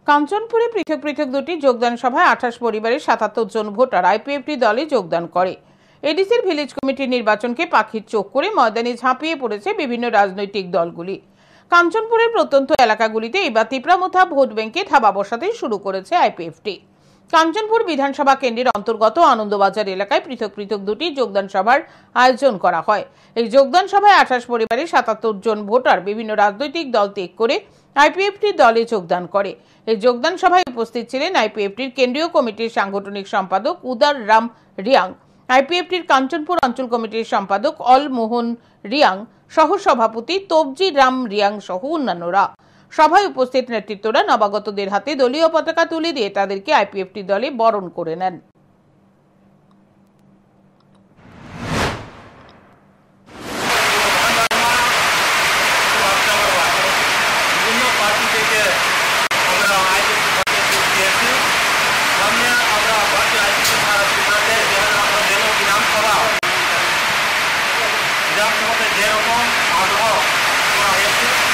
কাঞ্চনপুরে পৃথক পৃথক দুটি যোগদান সভায় 28 পরিবারের 77 জন ভোটার আইপিএফটি দলে যোগদান করে। এডিসির ভিলেজ কমিটির নির্বাচনকে পাখির চোখ করে ময়দানে ঝাঁপিয়ে পড়েছে বিভিন্ন রাজনৈতিক দলগুলি। কাঞ্চনপুরের প্রত্যন্ত এলাকাগুলিতে এবার তিপ্রামথা ভোট ব্যাংকে থাবা বসাতে শুরু করেছে আইপিএফটি। কাঞ্চনপুর বিধানসভা কেন্দ্রের অন্তর্গত আনন্দবাজার এলাকায় পৃথক পৃথক দুটি যোগদান সভার আয়োজন করা হয়। এই যোগদান সভায় 28 পরিবারের 77 জন ভোটার বিভিন্ন রাজনৈতিক দল ত্যাগ করে আইপিএফটি দলে যোগদান করে। এই যোগদান সভায় উপস্থিত ছিলেন আইপিএফটির কেন্দ্রীয় কমিটির সাংগঠনিক সম্পাদক উদার রাম রিয়াং, আইপিএফটির কাঞ্চনপুর অঞ্চল কমিটির সম্পাদক অল মোহন রিয়াং, সহ সভাপতি তবজি রাম রিয়াং সহ অন্যান্যরা। সভায় উপস্থিত নেতৃত্বরা নবাগতদের হাতে দলীয় পতাকা তুলে দিয়ে তাদেরকে আইপিএফটি দলে বরণ করে নেন। যেরকম আগ্রহ করা হয়েছে